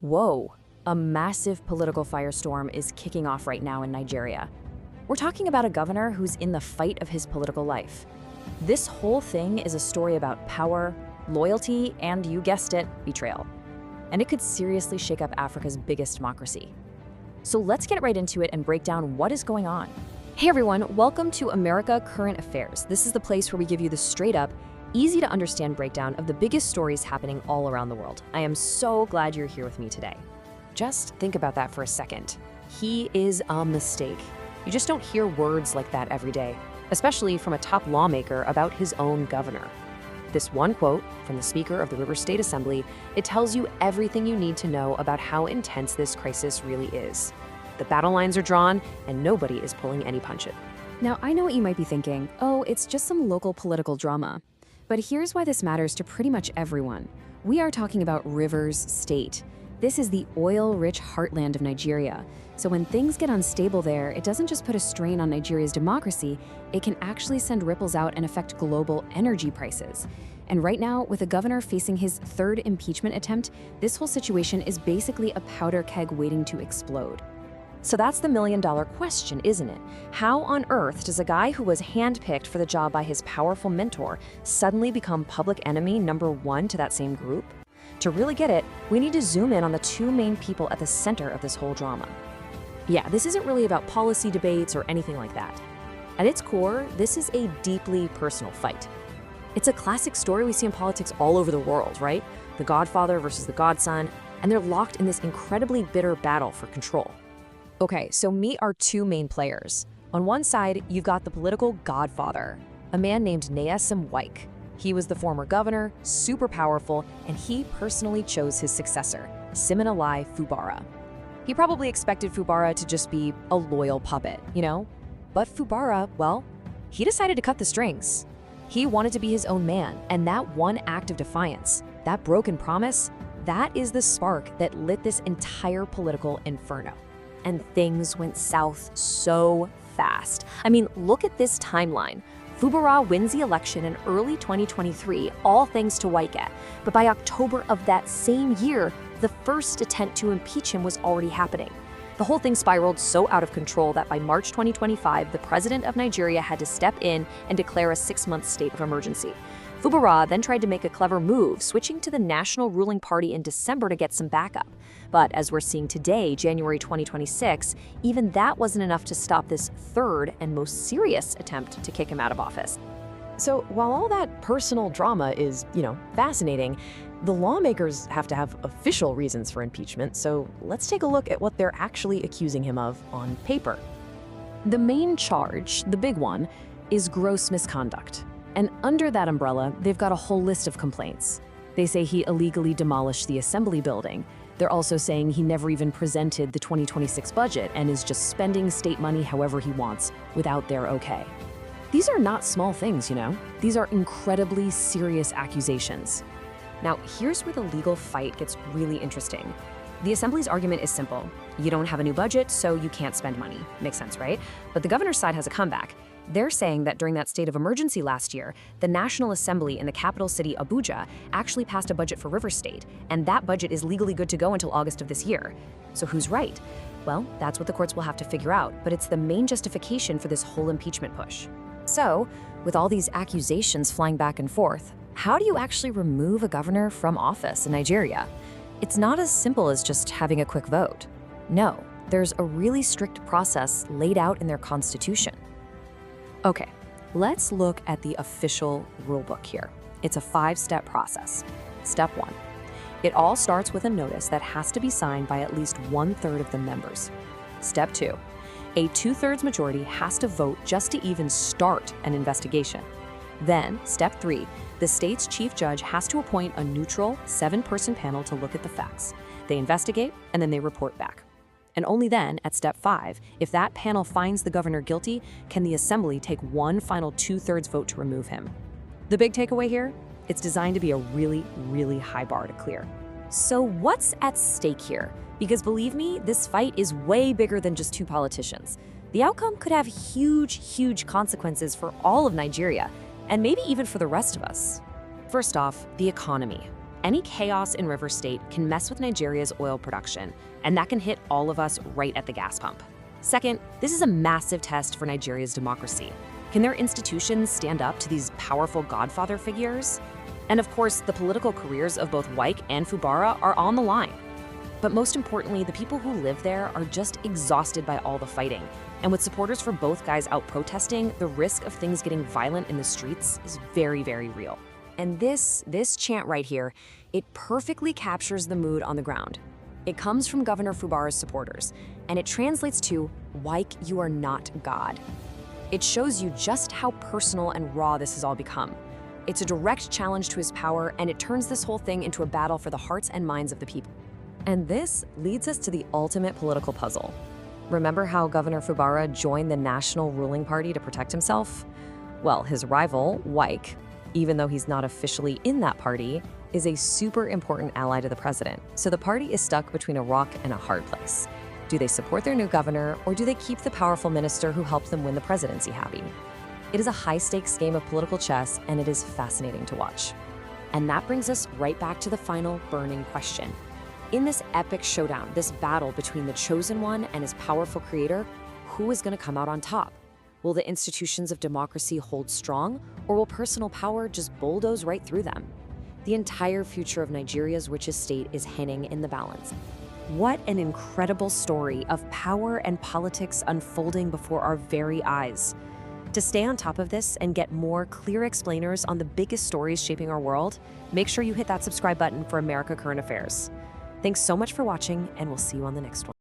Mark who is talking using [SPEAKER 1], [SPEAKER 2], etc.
[SPEAKER 1] Whoa, a massive political firestorm is kicking off right now in Nigeria. We're talking about a governor who's in the fight of his political life. This whole thing is a story about power, loyalty, and you guessed it, betrayal. And it could seriously shake up Africa's biggest democracy. So let's get right into it and break down what is going on. Hey everyone, welcome to America Current Affairs. This is the place where we give you the straight up, easy to understand breakdown of the biggest stories happening all around the world. I am so glad you're here with me today. Just think about that for a second. He is a mistake. You just don't hear words like that every day, especially from a top lawmaker about his own governor. This one quote from the Speaker of the River State Assembly, it tells you everything you need to know about how intense this crisis really is. The battle lines are drawn and nobody is pulling any punches. Now, I know what you might be thinking. Oh, it's just some local political drama. But here's why this matters to pretty much everyone. We are talking about Rivers State. This is the oil-rich heartland of Nigeria. So when things get unstable there, it doesn't just put a strain on Nigeria's democracy, it can actually send ripples out and affect global energy prices. And right now, with a governor facing his third impeachment attempt, this whole situation is basically a powder keg waiting to explode. So that's the million-dollar question, isn't it? How on earth does a guy who was handpicked for the job by his powerful mentor suddenly become public enemy number one to that same group? To really get it, we need to zoom in on the two main people at the center of this whole drama. Yeah, this isn't really about policy debates or anything like that. At its core, this is a deeply personal fight. It's a classic story we see in politics all over the world, right? The godfather versus the godson, and they're locked in this incredibly bitter battle for control. Okay, so meet our two main players. On one side, you've got the political godfather, a man named Nyesom Wike. He was the former governor, super powerful, and he personally chose his successor, Siminalayi Fubara. He probably expected Fubara to just be a loyal puppet, you know? But Fubara, well, he decided to cut the strings. He wanted to be his own man, and that one act of defiance, that broken promise, that is the spark that lit this entire political inferno. And things went south so fast. I mean, look at this timeline. Fubara wins the election in early 2023, all thanks to Wike. But by October of that same year, the first attempt to impeach him was already happening. The whole thing spiraled so out of control that by March 2025, the president of Nigeria had to step in and declare a 6-month state of emergency. Fubara then tried to make a clever move, switching to the national ruling party in December to get some backup. But as we're seeing today, January 2026, even that wasn't enough to stop this third and most serious attempt to kick him out of office. So while all that personal drama is, fascinating, the lawmakers have to have official reasons for impeachment, so let's take a look at what they're actually accusing him of on paper. The main charge, the big one, is gross misconduct. And under that umbrella, they've got a whole list of complaints. They say he illegally demolished the assembly building. They're also saying he never even presented the 2026 budget and is just spending state money however he wants without their okay. These are not small things, These are incredibly serious accusations. Now, here's where the legal fight gets really interesting. The Assembly's argument is simple. You don't have a new budget, so you can't spend money. Makes sense, right? But the governor's side has a comeback. They're saying that during that state of emergency last year, the National Assembly in the capital city, Abuja, actually passed a budget for Rivers State, and that budget is legally good to go until August of this year. So who's right? Well, that's what the courts will have to figure out, but it's the main justification for this whole impeachment push. So, with all these accusations flying back and forth, how do you actually remove a governor from office in Nigeria? It's not as simple as just having a quick vote. No, there's a really strict process laid out in their constitution. Okay, let's look at the official rulebook here. It's a 5-step process. Step 1. It all starts with a notice that has to be signed by at least 1/3 of the members. Step 2. A 2/3 majority has to vote just to even start an investigation. Then, step 3, the state's chief judge has to appoint a neutral 7-person panel to look at the facts. They investigate, and then they report back. And only then, at step 5, if that panel finds the governor guilty, can the assembly take one final 2/3 vote to remove him. The big takeaway here? It's designed to be a really, really high bar to clear. So what's at stake here? Because believe me, this fight is way bigger than just two politicians. The outcome could have huge consequences for all of Nigeria, and maybe even for the rest of us. First off, the economy. Any chaos in River State can mess with Nigeria's oil production, and that can hit all of us right at the gas pump. Second, this is a massive test for Nigeria's democracy. Can their institutions stand up to these powerful godfather figures? And of course, the political careers of both Wike and Fubara are on the line. But most importantly, the people who live there are just exhausted by all the fighting. And with supporters for both guys out protesting, the risk of things getting violent in the streets is very, very real. And this chant right here, it perfectly captures the mood on the ground. It comes from Governor Fubara's supporters, and it translates to, "Wike, you are not God." It shows you just how personal and raw this has all become. It's a direct challenge to his power, and it turns this whole thing into a battle for the hearts and minds of the people. And this leads us to the ultimate political puzzle. Remember how Governor Fubara joined the national ruling party to protect himself? Well, his rival, Wike, even though he's not officially in that party, is a super important ally to the president. So the party is stuck between a rock and a hard place. Do they support their new governor, or do they keep the powerful minister who helped them win the presidency happy? It is a high-stakes game of political chess, and it is fascinating to watch. And that brings us right back to the final burning question. In this epic showdown, this battle between the chosen one and his powerful creator, who is going to come out on top? Will the institutions of democracy hold strong, or will personal power just bulldoze right through them? The entire future of Nigeria's richest state is hanging in the balance. What an incredible story of power and politics unfolding before our very eyes. To stay on top of this and get more clear explainers on the biggest stories shaping our world, make sure you hit that subscribe button for America Current Affairs. Thanks so much for watching, and we'll see you on the next one.